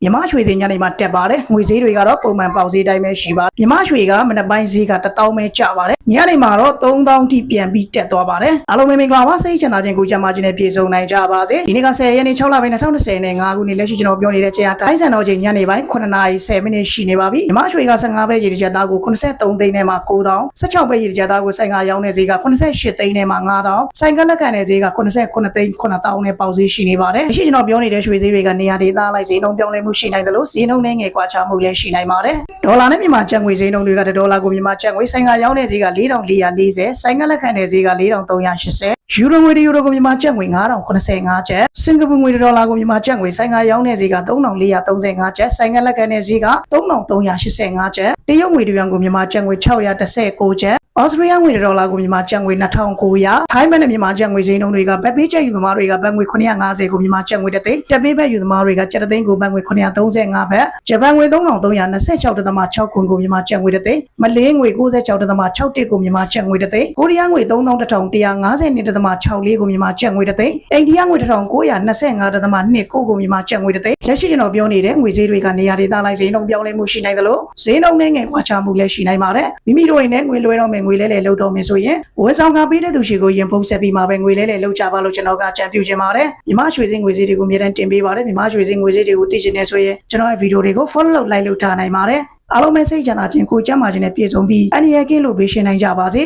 မြမရွှေစင်ညနေမှာတက်ပါတယ်ငွေဈေးတွေကတော့ပုံမှန်ပေါက်ဈေးတိုင်းပဲရှိပါတယ်မြမရွှေကမနက်ပိုင်းဈေးက1000ပဲကျပါတယ်ညနေမှာတော့3000ထိပြန်ပြီးတက်သွားပါတယ်အားလုံးမင်္ဂလာပါစိတ်ချမ်းသာခြင်းကိုကြမ်းမာခြင်းနဲ့ပြည့်စုံနိုင်ကြပါစေဒီနေ့က10ရက်နေ့6လပိုင်း2025ခုနှစ်လက်ရှိကျွန်တော်ပြောနေတဲ့ချိန်ကတိုင်းစံတော်ချိန်ညနေပိုင်း9:10မိနစ်ရှိနေပါပြီမြမရွှေက15ပဲရေတစ်ချက်သားကို83သိန်းနဲ့မှ9000 16ပဲရေတစ်ချက်သားကိုဆိုင်ကရောင်းတဲ့ဈေးက88သိန်းနဲ့မှ9000ဆိုင်ကလက်ခံတဲ့ဈေးက89သိန်း9000နဲ့ပေါက်ဈေးရှိနေပါတယ်လက်ရှိကျွန်တော်ပြောနေတဲ့ရွှေဈေးတွေကနေရာဒေသလိုက်ဈေးနှုန်းပြောင်းလဲမှုရှိနိုင်တယ်လို့ဈေးနှုန်းနဲ့ငယ်ကွာခြားမှုလည်းရှိနိုင်ပါတယ်ဒေါ်လာနဲ့မြန်မာကျပ်ငွေဈေးနှုန်းတွေကဒေါ်လာကိုမြန်မာကျပ်ငွေဆိုင်ကရောင်းတဲ့ဈေးက4440ဆိုင်ကလက်ခံတဲ့ဈေးက4380ယူရိုငွေကိုမြန်မာကျပ်ငွေ9085ကျပ်စင်ကာပူငွေဒေါ်လာကိုမြန်မာကျပ်ငွေဆိုင်ကရောင်းတဲ့ဈေးက3435ကျပ်ဆိုင်ကလက်ခံတဲ့ဈေးက3385ကျပ်တရုတ်ငွေyuanကိုမြန်မာကျပ်ငွေ619ကျပ်ဩစတြေးလျငွေဒေါ်လာကိုမြန်မာကျပ်ငွေ2900ထိုင်းဘတ်နဲ့မြန်မာကျပ်ငွေဈေးနှုန်းတွေကဘတ်ပေးကျပ်ယူသမားတွေကဘတ်ငွေ950ကိုမြန်မာကျပ်ငွေတစ်သိန်းတက်ပေးဘတ်ယူသမားတွေကကျပ်တစ်သိန်းကိုဘတ်ငွေ935ဘတ်ဂျပန်ငွေ3326.6ခွန်ကိုမြန်မာကျပ်ငွေတစ်သိန်းမလေးငွေ96.61ကိုမြန်မာကျပ်ငွေတစ်သိန်းကိုရီးယားငွေ3152.64ကိုမြန်မာကျပ်ငွေတစ်သိန်းအိန္ဒိယငွေ1925.29ကိုမြန်မာကျပ်ငွေတစ်သိန်းလက်ရှိကျွန်တော်ပြောနေတဲ့ငွေဈေးတွေကနေရာဒေသလိုက်ဈေးနှုန်းပြောင်းလဲမှုရှိနိုင်တယ်လို့ဈေးနှုန်းနဲ့ငယ်ကွာခြားမှုလည်းရှိနိုင်ပါတယ်မိမိတို့တွေနဲ့ငွေလွှဲတော့မယ်ငွေလဲလှယ်လုပ်တော့မယ်ဆိုရင်ဝန်ဆောင်ခပေးတဲ့သူရှိကိုရင်ဖုံးဆက်ပြီးမှပဲငွေလဲလှယ်လုပ်ကြပါလို့ကျွန်တော်ကအကြံပြုချင်ပါတယ်မြမရွှေစင်းငွေဈေးတွေကိုအမြဲတမ်းတင်ပေးပါတယ်မြမရွှေစင်းငွေဈေးတွေကိုသိချင်နေဆိုရင်ကျွန်တော်ရဲ့ဗီဒီယိုတွေကို follow လုပ် like လုပ်ထားနိုင်ပါတယ်အားလုံးပဲစိတ်ချမ်းသာခြင်းကိုကြမ်းမာခြင်းနဲ့ပြည့်စုံပြီးအန္တရာယ်ကင်းလို့ပေးရှင်းနိုင်ကြပါစေ